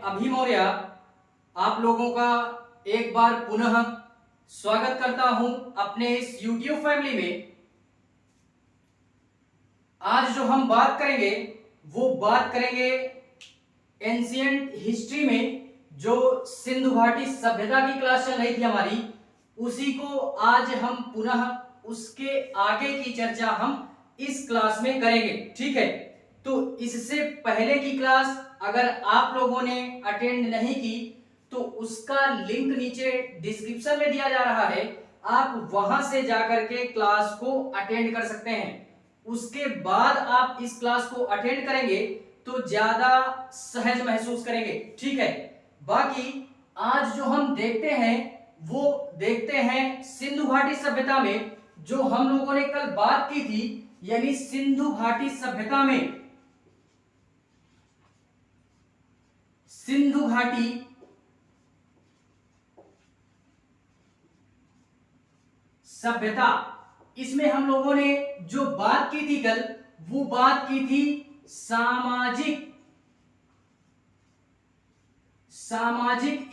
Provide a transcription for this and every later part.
अभी मौर्य आप लोगों का एक बार पुनः स्वागत करता हूं अपने इस YouTube फैमिली में। आज जो हम बात करेंगे वो बात करेंगे एंशिएंट हिस्ट्री में जो सिंधु घाटी सभ्यता की क्लास चल रही थी हमारी, उसी को आज हम पुनः उसके आगे की चर्चा हम इस क्लास में करेंगे। ठीक है, तो इससे पहले की क्लास अगर आप लोगों ने अटेंड नहीं की तो उसका लिंक नीचे डिस्क्रिप्शन में दिया जा रहा है, आप वहां से जाकर के क्लास को अटेंड कर सकते हैं। उसके बाद आप इस क्लास को अटेंड करेंगे तो ज्यादा सहज महसूस करेंगे। ठीक है, बाकी आज जो हम देखते हैं वो देखते हैं सिंधु घाटी सभ्यता में जो हम लोगों ने कल बात की थी, यानी सिंधु घाटी सभ्यता में सिंधु घाटी सभ्यता, इसमें हम लोगों ने जो बात की थी कल, वो बात की थी सामाजिक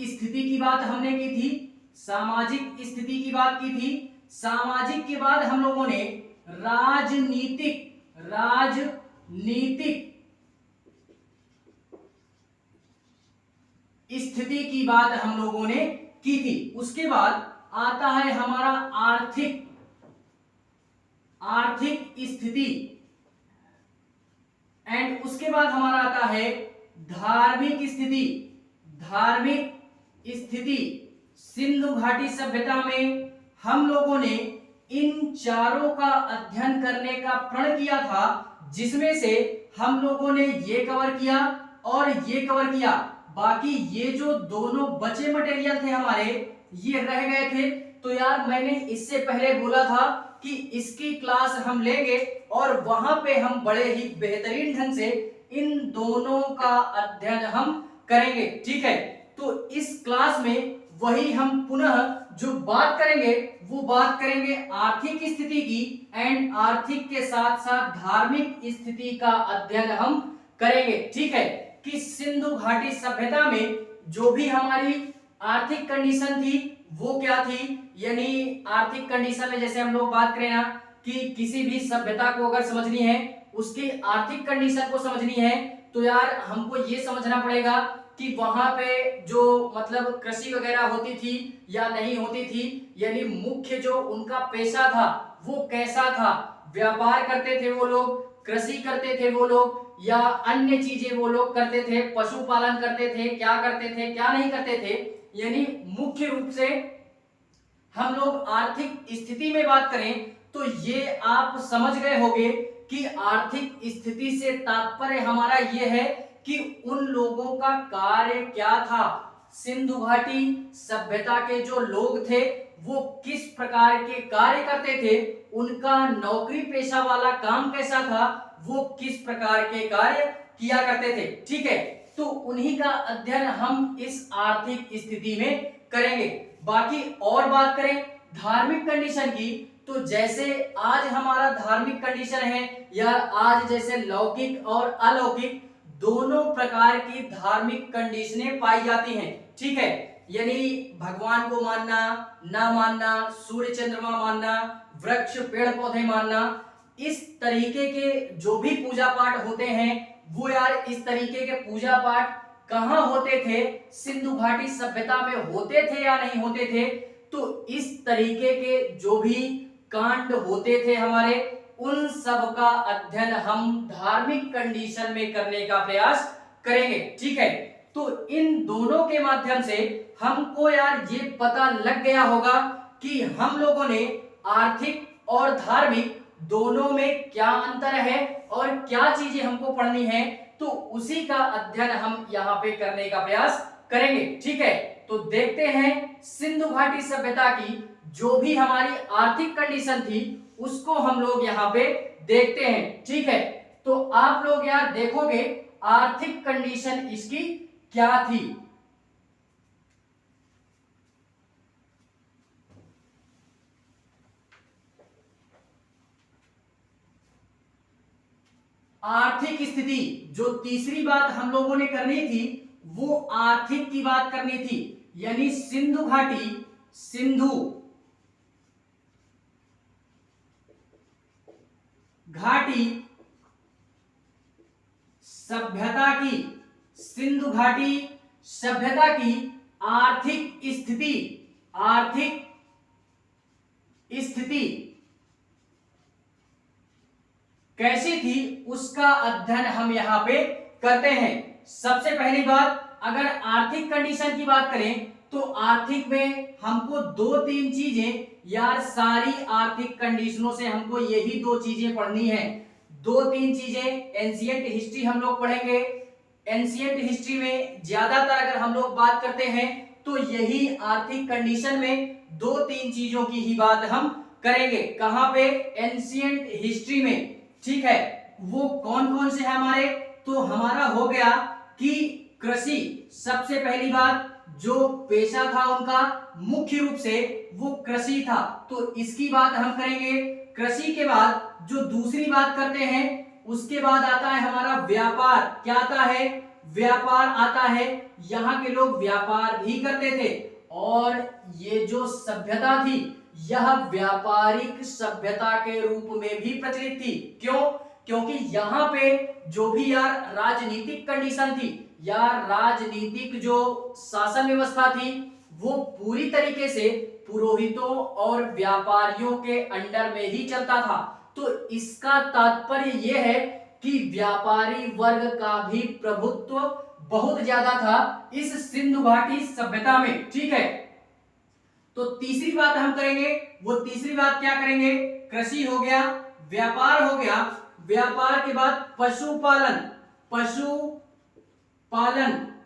स्थिति की बात हमने की थी। सामाजिक स्थिति की बात की थी। सामाजिक के बाद हम लोगों ने राजनीतिक स्थिति की बात हम लोगों ने की थी। उसके बाद आता है हमारा आर्थिक स्थिति, एंड उसके बाद हमारा आता है धार्मिक स्थिति। सिंधु घाटी सभ्यता में हम लोगों ने इन चारों का अध्ययन करने का प्रण किया था, जिसमें से हम लोगों ने ये कवर किया और ये कवर किया। बाकी ये जो दोनों बचे मटेरियल थे हमारे, ये रह गए थे। तो यार मैंने इससे पहले बोला था कि इसकी क्लास हम लेंगे और वहां पे हम बड़े ही बेहतरीन ढंग से इन दोनों का अध्ययन हम करेंगे। ठीक है, तो इस क्लास में वही हम पुनः जो बात करेंगे वो बात करेंगे आर्थिक स्थिति की, एंड आर्थिक के साथ साथ धार्मिक स्थिति का अध्ययन हम करेंगे। ठीक है, कि सिंधु घाटी सभ्यता में जो भी हमारी आर्थिक कंडीशन थी वो क्या थी, यानी आर्थिक कंडीशन में जैसे हम लोग बात करें ना कि किसी भी सभ्यता को अगर समझनी है, उसकी आर्थिक कंडीशन को समझनी है, तो यार हमको ये समझना पड़ेगा कि वहां पे जो मतलब कृषि वगैरह होती थी या नहीं होती थी, यानी मुख्य जो उनका पेशा था वो कैसा था। व्यापार करते थे वो लोग, कृषि करते थे वो लोग, या अन्य चीजें वो लोग करते थे, पशुपालन करते थे, क्या करते थे क्या नहीं करते थे। यानी मुख्य रूप से हम लोग आर्थिक स्थिति में बात करें तो ये आप समझ गए होंगे कि आर्थिक स्थिति से तात्पर्य हमारा ये है कि उन लोगों का कार्य क्या था। सिंधु घाटी सभ्यता के जो लोग थे वो किस प्रकार के कार्य करते थे, उनका नौकरी पेशा वाला काम कैसा था, वो किस प्रकार के कार्य किया करते थे। ठीक है, तो उन्हीं का अध्ययन हम इस आर्थिक स्थिति में करेंगे। बाकी और बात करें धार्मिक कंडीशन की, तो जैसे आज हमारा धार्मिक कंडीशन है, या आज जैसे लौकिक और अलौकिक दोनों प्रकार की धार्मिक कंडीशनें पाई जाती हैं। ठीक है, यानी भगवान को मानना ना मानना, सूर्य चंद्रमा मानना, वृक्ष पेड़ पौधे मानना, इस तरीके के जो भी पूजा पाठ होते हैं वो यार इस तरीके के पूजा पाठ कहां होते थे, सिंधु घाटी सभ्यता में होते थे या नहीं होते थे। तो इस तरीके के जो भी कांड होते थे हमारे, उन सब का अध्ययन हम धार्मिक कंडीशन में करने का प्रयास करेंगे। ठीक है, तो इन दोनों के माध्यम से हमको यार ये पता लग गया होगा कि हम लोगों ने आर्थिक और धार्मिक दोनों में क्या अंतर है और क्या चीजें हमको पढ़नी है, तो उसी का अध्ययन हम यहाँ पे करने का प्रयास करेंगे। ठीक है, तो देखते हैं सिंधु घाटी सभ्यता की जो भी हमारी आर्थिक कंडीशन थी उसको हम लोग यहाँ पे देखते हैं। ठीक है, तो आप लोग यार देखोगे आर्थिक कंडीशन इसकी क्या थी। आर्थिक स्थिति जो तीसरी बात हम लोगों ने करनी थी वो आर्थिक की बात करनी थी, यानी सिंधु घाटी सभ्यता की, सिंधु घाटी सभ्यता की आर्थिक स्थिति कैसी थी उसका अध्ययन हम यहां पे करते हैं। सबसे पहली बात, अगर आर्थिक कंडीशन की बात करें तो आर्थिक में हमको दो तीन चीजें, यार सारी आर्थिक कंडीशनों से हमको यही दो चीजें पढ़नी है। दो तीन चीजें, एंशिएंट हिस्ट्री हम लोग पढ़ेंगे। एंशिएंट हिस्ट्री में ज्यादातर अगर हम लोग बात करते हैं तो यही आर्थिक कंडीशन में दो तीन चीजों की ही बात हम करेंगे। कहां पे? एंशिएंट हिस्ट्री में। ठीक है, वो कौन कौन से है हमारे? तो हमारा हो गया कि कृषि, सबसे पहली बात जो पेशा था उनका मुख्य रूप से वो कृषि था, तो इसकी बात हम करेंगे। कृषि के बाद जो दूसरी बात करते हैं उसके बाद आता है हमारा व्यापार। क्या आता है? व्यापार आता है। यहाँ के लोग व्यापार भी करते थे और ये जो सभ्यता थी यह व्यापारिक सभ्यता के रूप में भी प्रचलित थी। क्यों? क्योंकि यहाँ पे जो भी यार राजनीतिक कंडीशन थी या राजनीतिक जो शासन व्यवस्था थी वो पूरी तरीके से पुरोहितों और व्यापारियों के अंडर में ही चलता था। तो इसका तात्पर्य यह है कि व्यापारी वर्ग का भी प्रभुत्व बहुत ज्यादा था इस सिंधु घाटी सभ्यता में। ठीक है, तो तीसरी बात हम करेंगे, वो तीसरी बात क्या करेंगे? कृषि हो गया, व्यापार हो गया, व्यापार के बाद पशुपालन।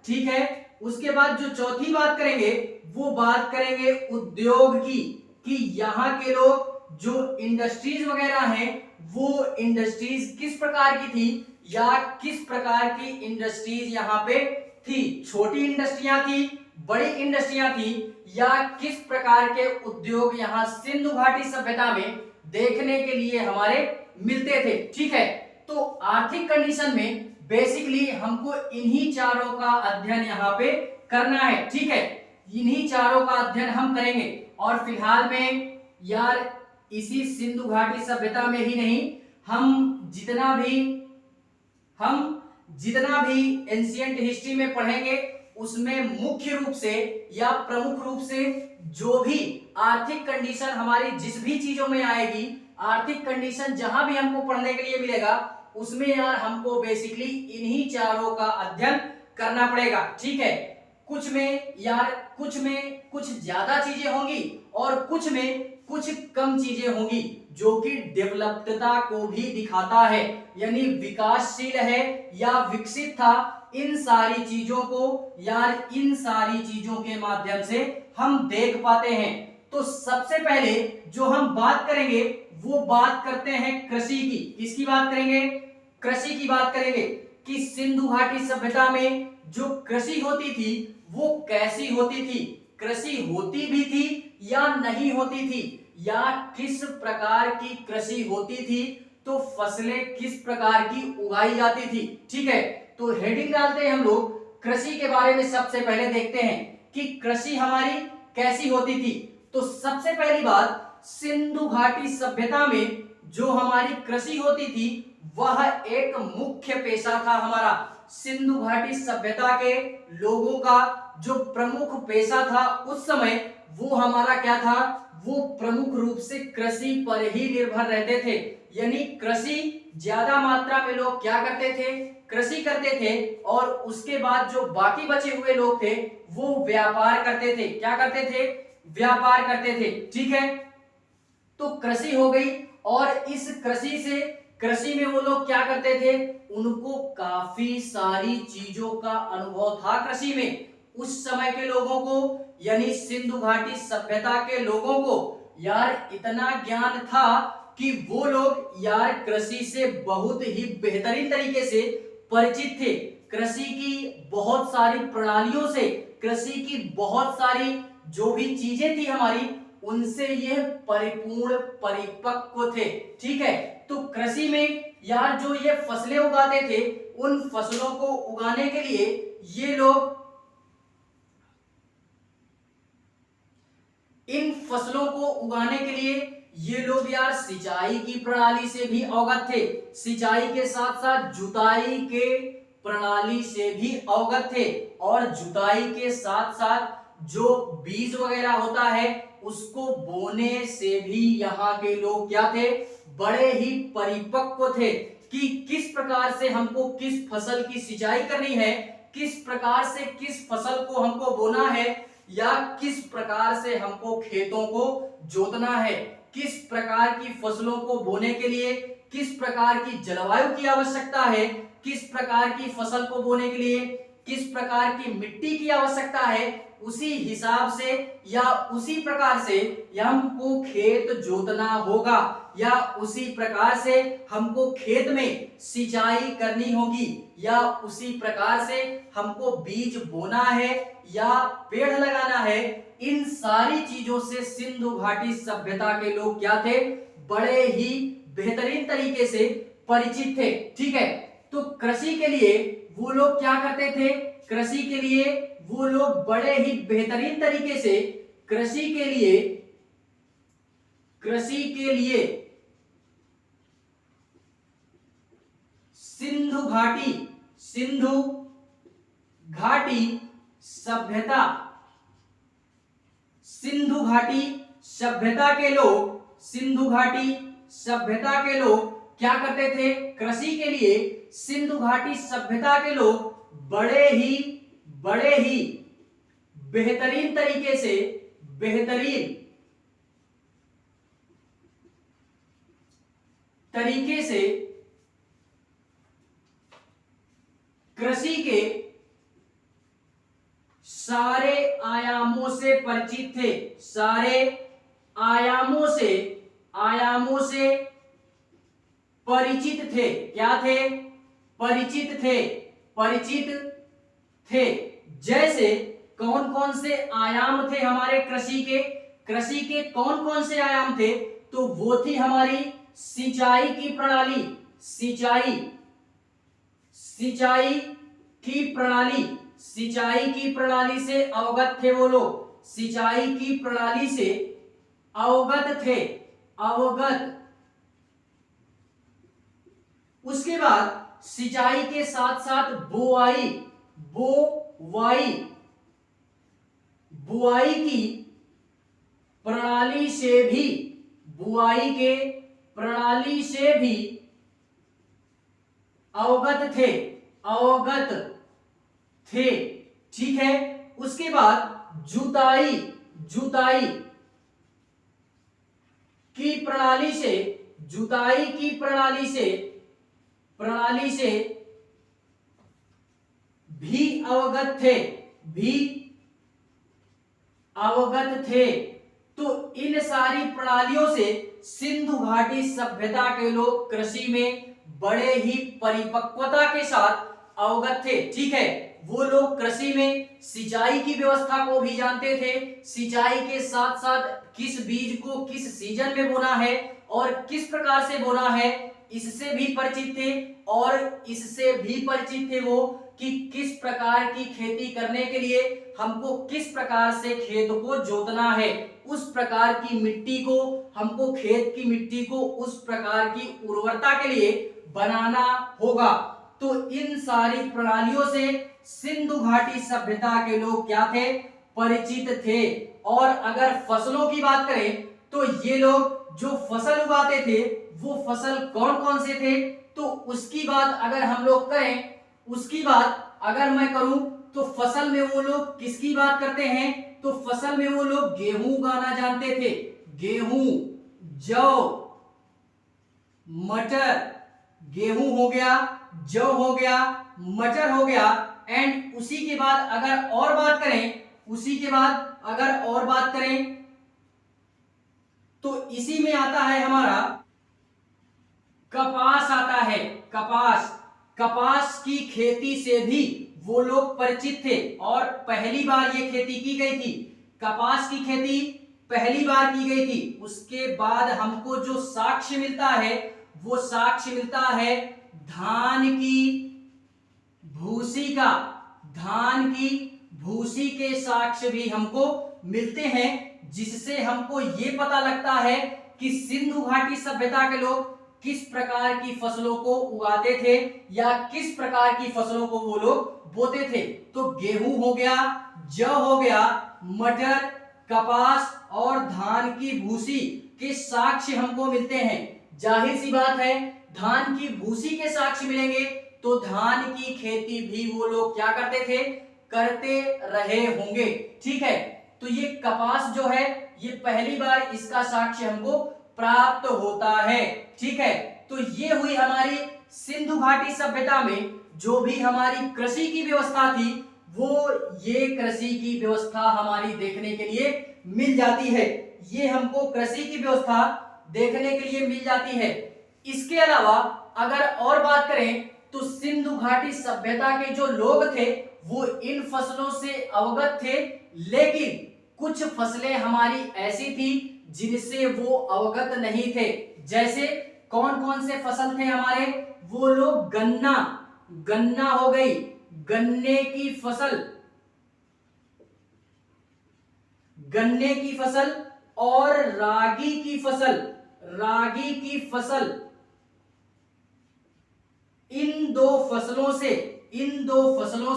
ठीक है, उसके बाद जो चौथी बात करेंगे वो बात करेंगे उद्योग की, कि यहाँ के लोग जो इंडस्ट्रीज वगैरह हैं वो इंडस्ट्रीज किस प्रकार की थी या किस प्रकार की इंडस्ट्रीज यहाँ पे थी। छोटी इंडस्ट्रियां थी, बड़ी इंडस्ट्रियां थी, या किस प्रकार के उद्योग यहाँ सिंधु घाटी सभ्यता में देखने के लिए हमारे मिलते थे। ठीक है, तो आर्थिक कंडीशन में बेसिकली हमको इन्हीं चारों का अध्ययन यहाँ पे करना है। ठीक है, इन्हीं चारों का अध्ययन हम करेंगे। और फिलहाल में यार इसी सिंधु घाटी सभ्यता में ही नहीं, हम जितना भी एंशिएंट हिस्ट्री में पढ़ेंगे उसमें मुख्य रूप से या प्रमुख रूप से जो भी आर्थिक कंडीशन हमारी जिस भी चीजों में आएगी, आर्थिक कंडीशन जहां भी हमको पढ़ने के लिए मिलेगा उसमें यार हमको बेसिकली इन्हीं चारों का अध्ययन करना पड़ेगा। ठीक है, कुछ में कुछ ज्यादा चीजें होंगी और कुछ में कुछ कम चीजें होंगी जो कि डेवलप्डता को भी दिखाता है, यानी विकासशील है या विकसित था। इन सारी चीजों को यार इन सारी चीजों के माध्यम से हम देख पाते हैं। तो सबसे पहले जो हम बात करेंगे वो बात करते हैं कृषि की। किसकी बात करेंगे? कृषि की बात करेंगे कि सिंधु घाटी सभ्यता में जो कृषि होती थी वो कैसी होती थी, कृषि होती भी थी या नहीं होती थी, या किस प्रकार की कृषि होती थी, तो फसलें किस प्रकार की उगाई जाती थी। ठीक है, तो हेडिंग डालते हैं हम लोग कृषि के बारे में। सबसे पहले देखते हैं कि कृषि हमारी कैसी होती थी। तो सबसे पहली बात, सिंधु घाटी सभ्यता में जो हमारी कृषि होती थी वह एक मुख्य पेशा था हमारा। सिंधु घाटी सभ्यता के लोगों का जो प्रमुख पेशा था उस समय वो हमारा क्या था? वो प्रमुख रूप से कृषि पर ही निर्भर रहते थे। यानी कृषि ज्यादा मात्रा में लोग क्या करते थे? कृषि करते थे, और उसके बाद जो बाकी बचे हुए लोग थे वो व्यापार करते थे। क्या करते थे? व्यापार करते थे। ठीक है, तो कृषि हो गई, और इस कृषि में वो लोग क्या करते थे? उनको काफी सारी चीजों का अनुभव था कृषि में। उस समय के लोगों को, यानी सिंधु घाटी सभ्यता के लोगों को यार इतना ज्ञान था कि वो लोग यार कृषि से बहुत ही बेहतरीन तरीके से परिचित थे। कृषि की बहुत सारी प्रणालियों से, कृषि की बहुत सारी जो भी चीजें थी हमारी, उनसे ये परिपूर्ण परिपक्व थे। ठीक है, तो कृषि में यार जो ये फसलें उगाते थे उन फसलों को उगाने के लिए ये लोग इन फसलों को उगाने के लिए ये लोग यार सिंचाई की प्रणाली से भी अवगत थे, सिंचाई के साथ साथ जुताई के प्रणाली से भी अवगत थे, और जुताई के साथ साथ जो बीज वगैरह होता है उसको बोने से भी यहाँ के लोग क्या थे, बड़े ही परिपक्व थे कि किस प्रकार से हमको किस फसल की सिंचाई करनी है, किस प्रकार से किस फसल को हमको बोना है, या किस प्रकार से हमको खेतों को जोतना है, किस प्रकार की फसलों को बोने के लिए किस प्रकार की जलवायु की आवश्यकता है, किस प्रकार की फसल को बोने के लिए किस प्रकार की मिट्टी की आवश्यकता है, उसी हिसाब से या उसी प्रकार से हमको खेत जोतना होगा, या उसी प्रकार से हमको खेत में सिंचाई करनी होगी, या उसी प्रकार से हमको बीज बोना है या पेड़ लगाना है। इन सारी चीजों से सिंधु घाटी सभ्यता के लोग क्या थे, बड़े ही बेहतरीन तरीके से परिचित थे। ठीक है, तो कृषि के लिए वो लोग क्या करते थे, कृषि के लिए वो लोग बड़े ही बेहतरीन तरीके से कृषि के लिए सिंधु घाटी सभ्यता सिंधु घाटी सभ्यता के लोग क्या करते थे, कृषि के लिए सिंधु घाटी सभ्यता के लोग बड़े ही बेहतरीन तरीके से कृषि के सारे आयामों से परिचित थे, सारे आयामों से परिचित थे। क्या थे, परिचित थे। जैसे कौन कौन से आयाम थे हमारे कृषि के कौन कौन से आयाम थे, तो वो थी हमारी सिंचाई की प्रणाली, सिंचाई की प्रणाली से अवगत थे वो लोग, सिंचाई की प्रणाली से अवगत थे। उसके बाद सिंचाई के साथ साथ बुआई की प्रणाली से भी अवगत थे। ठीक है, उसके बाद जुताई की प्रणाली से भी अवगत थे। तो इन सारी प्रणालियों से सिंधु घाटी सभ्यता के लोग कृषि में बड़े ही परिपक्वता के साथ अवगत थे। ठीक है, वो लोग कृषि में सिंचाई की व्यवस्था को भी जानते थे, सिंचाई के साथ साथ किस बीज को किस सीजन में बोना है और किस प्रकार से बोना है, इससे भी परिचित थे। और इससे भी परिचित थे वो कि किस प्रकार की खेती करने के लिए हमको किस प्रकार से खेत को जोतना है, उस प्रकार की मिट्टी को हमको, खेत की मिट्टी को उस प्रकार की उर्वरता के लिए बनाना होगा। तो इन सारी प्रणालियों से सिंधु घाटी सभ्यता के लोग क्या थे, परिचित थे। और अगर फसलों की बात करें तो ये लोग जो फसल उगाते थे वो फसल कौन कौन से थे, तो उसकी बात अगर हम लोग करें, उसकी बात अगर मैं करूं तो फसल में वो लोग किसकी बात करते हैं, तो फसल में वो लोग गेहूं उगाना जानते थे। गेहूं, जौ, मटर, गेहूं हो गया, जौ हो गया, मटर हो गया। एंड उसी के बाद अगर और बात करें तो इसी में आता है हमारा कपास आता है। कपास की खेती से भी वो लोग परिचित थे और पहली बार ये खेती की गई थी, कपास की खेती पहली बार की गई थी। उसके बाद हमको जो साक्ष्य मिलता है वो साक्ष्य मिलता है धान की भूसी का। धान की भूसी के साक्ष्य भी हमको मिलते हैं, जिससे हमको ये पता लगता है कि सिंधु घाटी सभ्यता के लोग किस प्रकार की फसलों को उगाते थे या किस प्रकार की फसलों को वो लोग बोते थे। तो गेहूं हो गया, जौ हो गया, मटर, कपास और धान की भूसी के साक्ष्य हमको मिलते हैं। जाहिर सी बात है, धान की भूसी के साक्ष्य मिलेंगे तो धान की खेती भी वो लोग क्या करते थे, करते रहे होंगे। ठीक है, तो ये कपास जो है ये पहली बार इसका साक्ष्य हमको प्राप्त होता है। ठीक है, तो ये हुई हमारी सिंधु घाटी सभ्यता में जो भी हमारी कृषि की व्यवस्था थी, वो ये कृषि की व्यवस्था हमारी देखने के लिए मिल जाती है। ये हमको कृषि की व्यवस्था देखने के लिए मिल जाती है। इसके अलावा अगर और बात करें तो सिंधु घाटी सभ्यता के जो लोग थे वो इन फसलों से अवगत थे, लेकिन कुछ फसलें हमारी ऐसी थी जिनसे वो अवगत नहीं थे। जैसे कौन कौन से फसल थे हमारे, वो लोग गन्ना हो गई, गन्ने की फसल और रागी की फसल, इन दो फसलों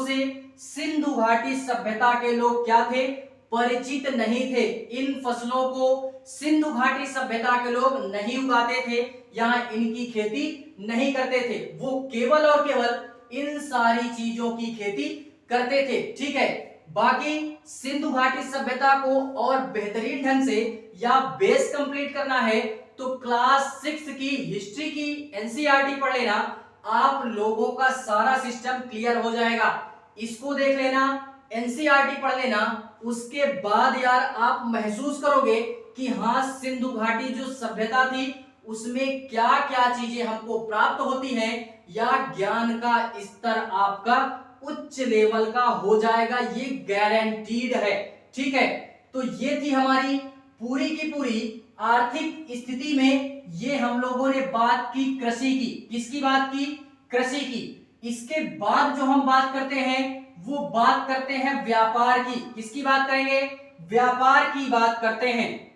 से सिंधु घाटी सभ्यता के लोग क्या थे, परिचित नहीं थे। इन फसलों को सिंधु घाटी सभ्यता के लोग नहीं उगाते थे, यहाँ इनकी खेती नहीं करते थे। वो केवल और केवल इन सारी चीजों की खेती करते थे। ठीक है, बाकी सिंधु घाटी सभ्यता को और बेहतरीन ढंग से या बेस कंप्लीट करना है तो क्लास 6 की हिस्ट्री की एनसीईआरटी पढ़ लेना, आप लोगों का सारा सिस्टम क्लियर हो जाएगा। इसको देख लेना, एनसीईआरटी पढ़ लेना, उसके बाद यार आप महसूस करोगे कि हाँ सिंधु घाटी जो सभ्यता थी उसमें क्या क्या चीजें हमको प्राप्त होती हैं, या ज्ञान का स्तर आपका उच्च लेवल का हो जाएगा, ये गारंटीड है। ठीक है, तो ये थी हमारी पूरी की पूरी आर्थिक स्थिति में ये हम लोगों ने बात की कृषि की। किसकी बात की, कृषि की। इसके बाद जो हम बात करते हैं वो बात करते हैं व्यापार की। किसकी बात करेंगे, व्यापार की बात करते हैं।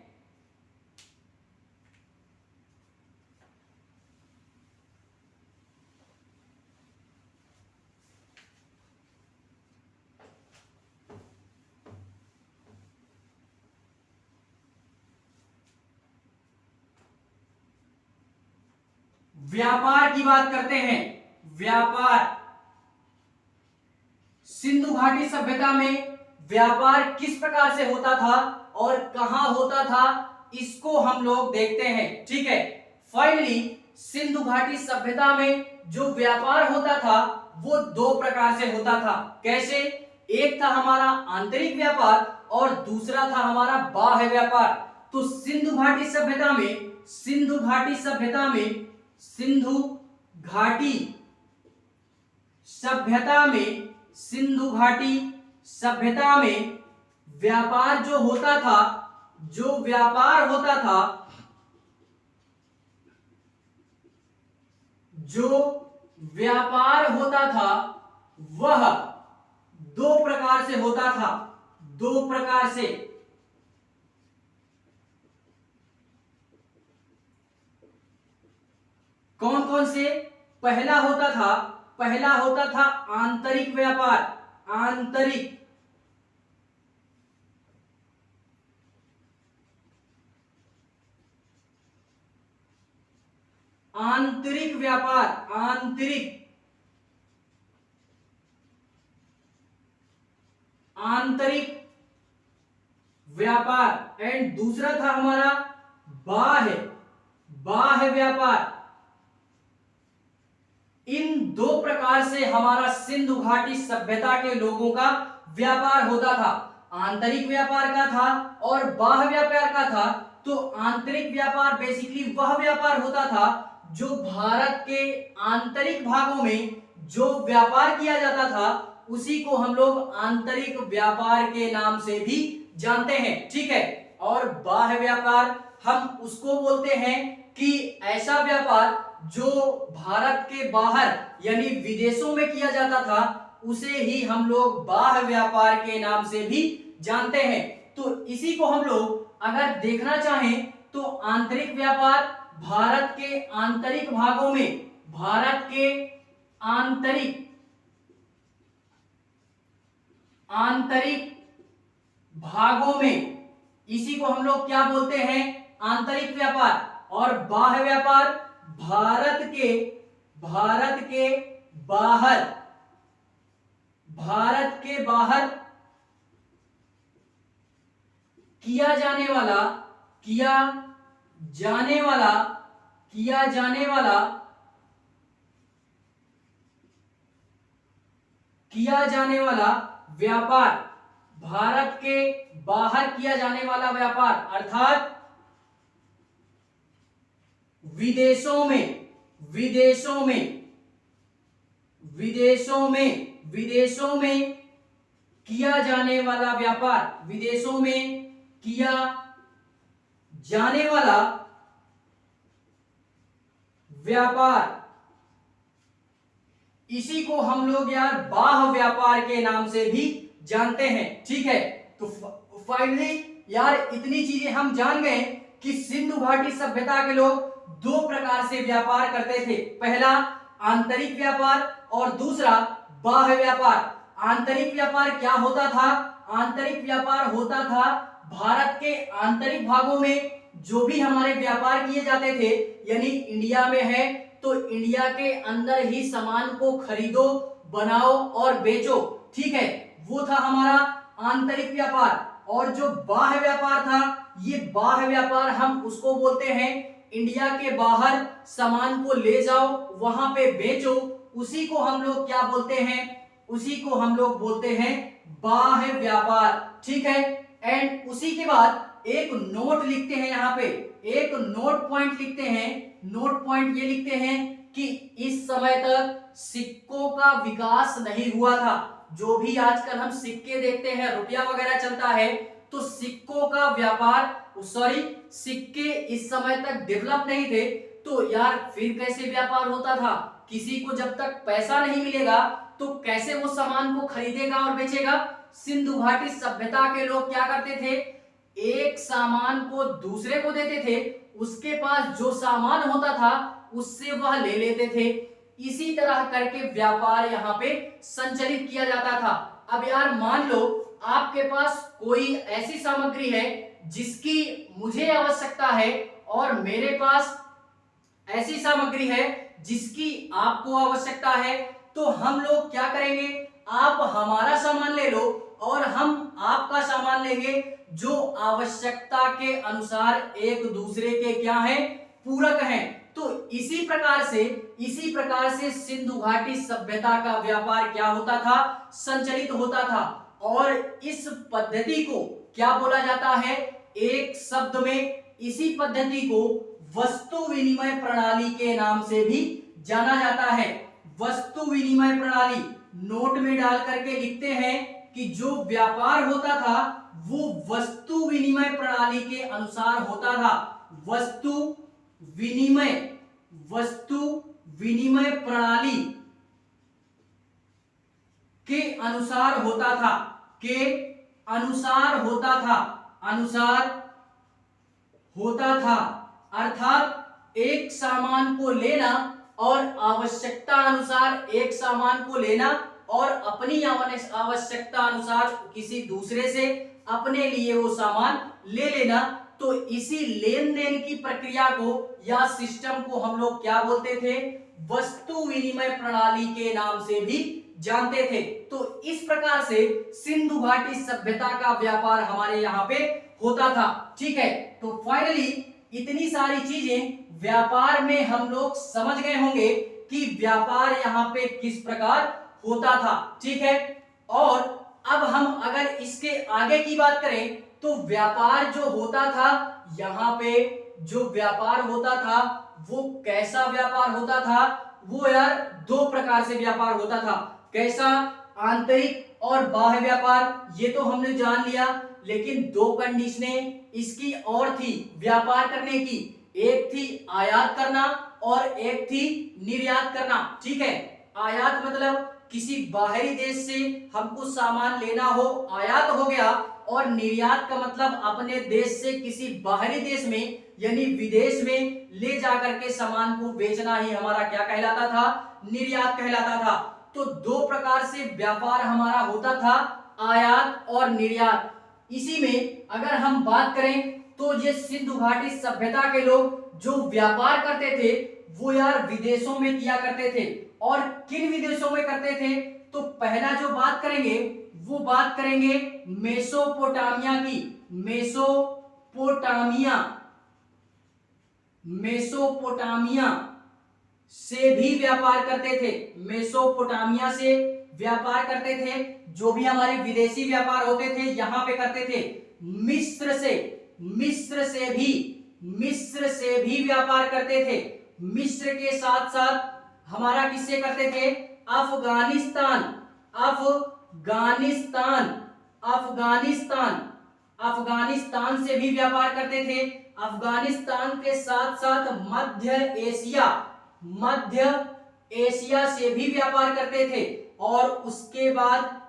व्यापार की बात करते हैं। व्यापार, सिंधु घाटी सभ्यता में व्यापार किस प्रकार से होता था और कहां होता था, इसको हम लोग देखते हैं। ठीक है, फाइनली सिंधु घाटी सभ्यता में जो व्यापार होता था वो दो प्रकार से होता था। कैसे, एक था हमारा आंतरिक व्यापार और दूसरा था हमारा बाह्य व्यापार। तो सिंधु घाटी सभ्यता में व्यापार जो व्यापार होता था वह दो प्रकार से होता था। दो प्रकार से, कौन कौन से, पहला होता था आंतरिक व्यापार। आंतरिक व्यापार एंड दूसरा था हमारा बाह्य व्यापार। इन दो प्रकार से हमारा सिंधु घाटी सभ्यता के लोगों का व्यापार होता था। आंतरिक व्यापार का था और बाह्य व्यापार का था। तो आंतरिक व्यापार बेसिकली वह व्यापार होता था जो भारत के आंतरिक भागों में जो व्यापार किया जाता था उसी को हम लोग आंतरिक व्यापार के नाम से भी जानते हैं। ठीक है, और बाह्य व्यापार हम उसको बोलते हैं कि ऐसा व्यापार जो भारत के बाहर यानी विदेशों में किया जाता था उसे ही हम लोग बाह्य व्यापार के नाम से भी जानते हैं। तो इसी को हम लोग अगर देखना चाहें तो आंतरिक व्यापार भारत के आंतरिक भागों में, भारत के आंतरिक भागों में, इसी को हम लोग क्या बोलते हैं, आंतरिक व्यापार। और बाह्य व्यापार भारत के बाहर, भारत के बाहर किया जाने वाला व्यापार, भारत के बाहर किया जाने वाला व्यापार अर्थात विदेशों में किया जाने वाला व्यापार, विदेशों में किया जाने वाला व्यापार, इसी को हम लोग यार बाह्य व्यापार के नाम से भी जानते हैं। ठीक है, तो फाइनली यार इतनी चीजें हम जान गए कि सिंधु घाटी सभ्यता के लोग दो प्रकार से व्यापार करते थे, पहला आंतरिक व्यापार और दूसरा बाह्य व्यापार। आंतरिक व्यापार क्या होता था? आंतरिक व्यापार होता था भारत के आंतरिक भागों में जो भी हमारे व्यापार किए जाते थे, यानी इंडिया में है तो इंडिया के अंदर ही सामान को खरीदो, बनाओ और बेचो। ठीक है, वो था हमारा आंतरिक व्यापार। और जो बाह्य व्यापार था, ये बाह्य व्यापार हम उसको बोलते हैं इंडिया के बाहर सामान को ले जाओ, वहां पे बेचो, उसी को हम लोग क्या बोलते हैं? उसी को हम लोग बोलते हैं बाह्य व्यापार। ठीक है, एंड उसी के बाद एक नोट लिखते हैं, यहाँ पे एक नोट पॉइंट लिखते हैं। नोट पॉइंट ये लिखते हैं कि इस समय तक सिक्कों का विकास नहीं हुआ था। जो भी आजकल हम सिक्के देखते हैं, रुपया वगैरह चलता है, तो सिक्कों का व्यापार, सिक्के इस समय तक डेवलप नहीं थे, तो यार फिर कैसे व्यापार होता था? किसी को जब तक पैसा नहीं मिलेगा तो कैसे वो सामान को खरीदेगा और बेचेगा? सिंधु घाटी सभ्यता के लोग क्या करते थे? एक सामान को दूसरे को देते थे, उसके पास जो सामान होता था उससे वह ले लेते थे। इसी तरह करके व्यापार यहाँ पे संचालित किया जाता था। अब यार मान लो आपके पास कोई ऐसी सामग्री है जिसकी मुझे आवश्यकता है और मेरे पास ऐसी सामग्री है जिसकी आपको आवश्यकता है, तो हम लोग क्या करेंगे? आप हमारा सामान ले लो और हम आपका सामान लेंगे, जो आवश्यकता के अनुसार एक दूसरे के क्या हैं? पूरक हैं। तो इसी प्रकार से सिंधु घाटी सभ्यता का व्यापार क्या होता था? संचालित होता था। और इस पद्धति को क्या बोला जाता है? एक शब्द में इसी पद्धति को वस्तु विनिमय प्रणाली के नाम से भी जाना जाता है। वस्तु विनिमय प्रणाली नोट में डाल करके लिखते हैं कि जो व्यापार होता था वो वस्तु विनिमय प्रणाली के अनुसार होता था। वस्तु विनिमय प्रणाली के अनुसार होता था, अर्थात एक सामान को लेना और आवश्यकता अनुसार एक सामान को लेना और अपनी आवश्यकता अनुसार किसी दूसरे से अपने लिए वो सामान ले लेना। तो इसी लेन देन की प्रक्रिया को या सिस्टम को हम लोग क्या बोलते थे? वस्तु विनिमय प्रणाली के नाम से भी जानते थे। तो इस प्रकार से सिंधु घाटी सभ्यता का व्यापार हमारे यहाँ पे होता था। ठीक है, तो फाइनली इतनी सारी चीजें व्यापार में हम लोग समझ गए होंगे कि व्यापार यहाँ पे किस प्रकार होता था। ठीक है, और अब हम अगर इसके आगे की बात करें तो व्यापार जो होता था, यहाँ पे जो व्यापार होता था वो कैसा व्यापार होता था? वो यार दो प्रकार से व्यापार होता था। कैसा? आंतरिक और बाह्य व्यापार, ये तो हमने जान लिया, लेकिन दो कंडीशनें इसकी और थी व्यापार करने की। एक थी आयात करना और एक थी निर्यात करना। ठीक है, आयात मतलब किसी बाहरी देश से हमको सामान लेना हो, आयात हो गया। और निर्यात का मतलब अपने देश से किसी बाहरी देश में यानी विदेश में ले जाकर के सामान को बेचना ही हमारा क्या कहलाता था, निर्यात कहलाता था। तो दो प्रकार से व्यापार हमारा होता था, आयात और निर्यात। इसी में अगर हम बात करें तो ये सिंधु घाटी सभ्यता के लोग जो व्यापार करते थे वो यार विदेशों में किया करते थे। और किन विदेशों में करते थे, तो पहला जो बात करेंगे वो बात करेंगे मेसोपोटामिया की। मेसोपोटामिया से भी व्यापार करते थे, मेसोपोटामिया से व्यापार करते थे। जो भी हमारे विदेशी व्यापार होते थे यहां पे करते थे। मिस्र से भी व्यापार करते थे। मिस्र के साथ साथ हमारा किससे करते थे, अफगानिस्तान से भी व्यापार करते थे। अफगानिस्तान के साथ साथ मध्य एशिया से भी व्यापार करते थे। और उसके बाद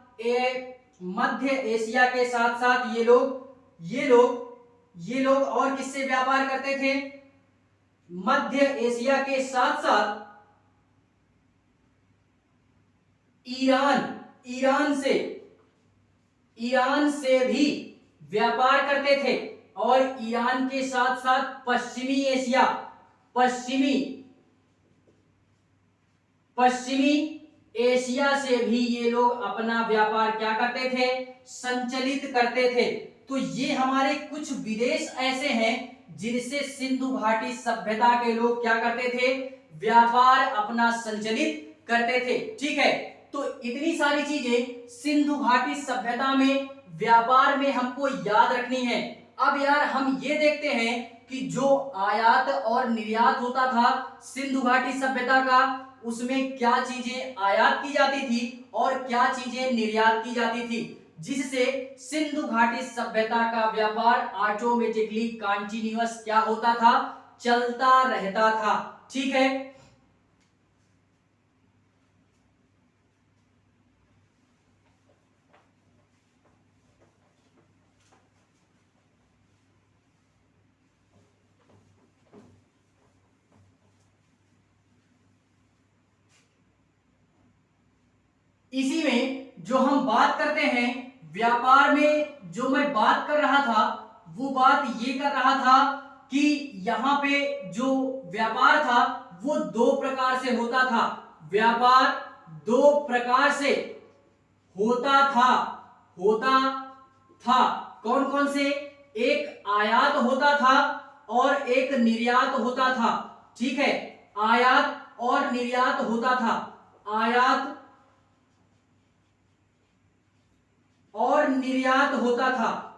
मध्य एशिया के साथ साथ ये लोग और किससे व्यापार करते थे, मध्य एशिया के साथ साथ ईरान से भी व्यापार करते थे। और ईरान के साथ साथ पश्चिमी एशिया से भी ये लोग अपना व्यापार क्या करते थे, संचालित करते थे। तो ये हमारे कुछ विदेश ऐसे हैं जिनसे सिंधु घाटी सभ्यता के लोग क्या करते थे, व्यापार अपना संचालित करते थे। ठीक है, तो इतनी सारी चीजें सिंधु घाटी सभ्यता में व्यापार में हमको याद रखनी है। अब यार हम ये देखते हैं कि जो आयात और निर्यात होता था सिंधु घाटी सभ्यता का, उसमें क्या चीजें आयात की जाती थी और क्या चीजें निर्यात की जाती थी, जिससे सिंधु घाटी सभ्यता का व्यापार ऑटोमेटिकली कंटिन्यूअस क्या होता था, चलता रहता था। ठीक है, इसी में जो हम बात करते हैं व्यापार में, जो मैं बात कर रहा था वो बात ये कर रहा था कि यहाँ पे जो व्यापार था वो दो प्रकार से होता था। व्यापार दो प्रकार से होता था। कौन कौन से, एक आयात होता था और एक निर्यात होता था। ठीक है, आयात और निर्यात होता था। आयात और निर्यात होता था।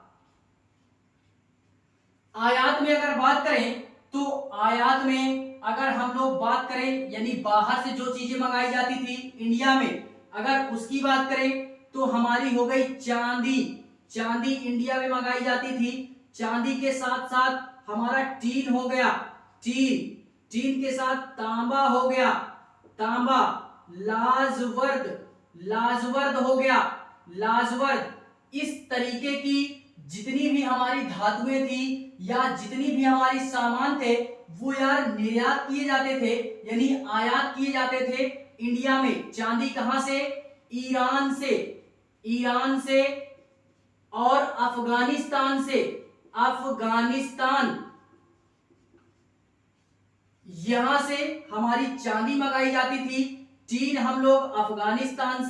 आयात में अगर बात करें तो आयात में अगर हम लोग बात करें यानी बाहर से जो चीजें मंगाई जाती थी इंडिया में, अगर उसकी बात करें तो हमारी हो गई चांदी इंडिया में मंगाई जाती थी। चांदी के साथ साथ हमारा टीन हो गया, टीन के साथ तांबा हो गया, तांबा, लाजवर्द हो गया, लाजवर्द। इस तरीके की जितनी भी हमारी धातुएं थी या जितनी भी हमारी सामान थे वो यार निर्यात किए जाते थे यानी आयात किए जाते थे इंडिया में। चांदी कहां से, ईरान से और अफगानिस्तान से, यहां से हमारी चांदी मंगाई जाती थी। टीन हम लोग अफगानिस्तान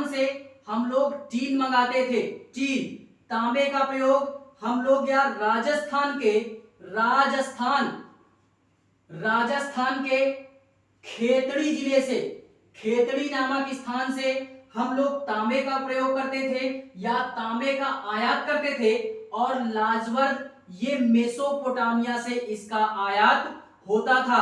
से हम लोग टीन मंगाते थे। टीन, तांबे का प्रयोग हम लोग यार राजस्थान के खेतड़ी जिले से, खेतड़ी नामक स्थान से हम लोग तांबे का प्रयोग करते थे या तांबे का आयात करते थे। और लाजवर्द ये मेसोपोटामिया से इसका आयात होता था।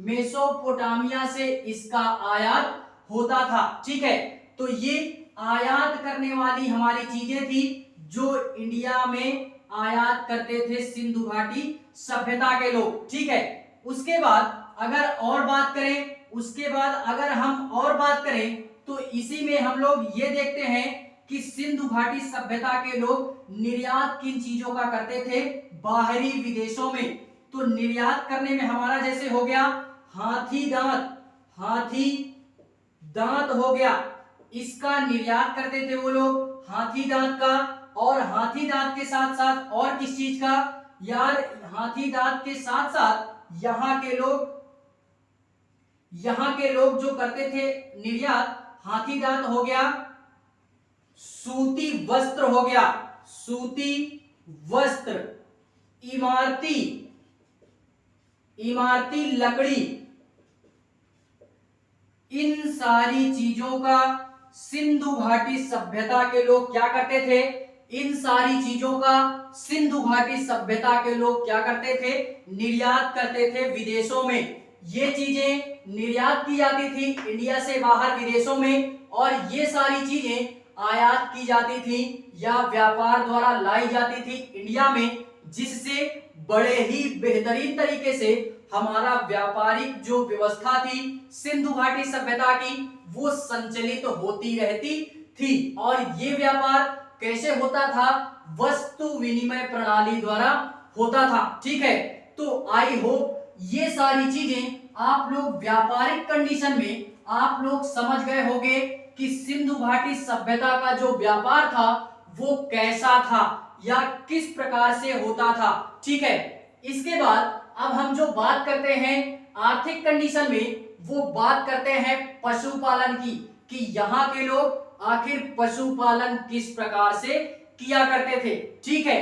मेसोपोटामिया से इसका आयात होता था। ठीक है, तो ये आयात करने वाली हमारी चीजें थी जो इंडिया में आयात करते थे सिंधु घाटी सभ्यता के लोग। ठीक है, उसके बाद अगर हम और बात करें तो इसी में हम लोग ये देखते हैं कि सिंधु घाटी सभ्यता के लोग निर्यात किन चीजों का करते थे, बाहरी विदेशों में। तो निर्यात करने में हमारा जैसे हो गया हाथी दांत हो गया, इसका निर्यात करते थे वो लोग, हाथी दांत का। और हाथी दांत के साथ साथ और किस चीज का यार, हाथी दांत के साथ साथ यहाँ के लोग जो करते थे निर्यात, हाथी दांत हो गया, सूती वस्त्र हो गया, सूती वस्त्र, इमारती लकड़ी, इन सारी चीजों का सिंधु घाटी सभ्यता के लोग क्या करते थे, इन सारी चीजों का सिंधु घाटी सभ्यता के लोग क्या करते थे, निर्यात करते थे विदेशों में। ये चीजें निर्यात की जाती थी इंडिया से बाहर विदेशों में, और ये सारी चीजें आयात की जाती थी या व्यापार द्वारा लाई जाती थी इंडिया में, जिससे बड़े ही बेहतरीन तरीके से हमारा व्यापारिक जो व्यवस्था थी सिंधु घाटी सभ्यता की वो संचालित होती रहती थी। और ये व्यापार कैसे होता था, वस्तु विनिमय प्रणाली द्वारा होता था। ठीक है, तो आई होप ये सारी चीजें आप लोग व्यापारिक कंडीशन में आप लोग समझ गए होंगे कि सिंधु घाटी सभ्यता का जो व्यापार था वो कैसा था या किस प्रकार से होता था। ठीक है, इसके बाद अब हम जो बात करते हैं आर्थिक कंडीशन में, वो बात करते हैं पशुपालन की, कि यहाँ के लोग आखिर पशुपालन किस प्रकार से किया करते थे। ठीक है,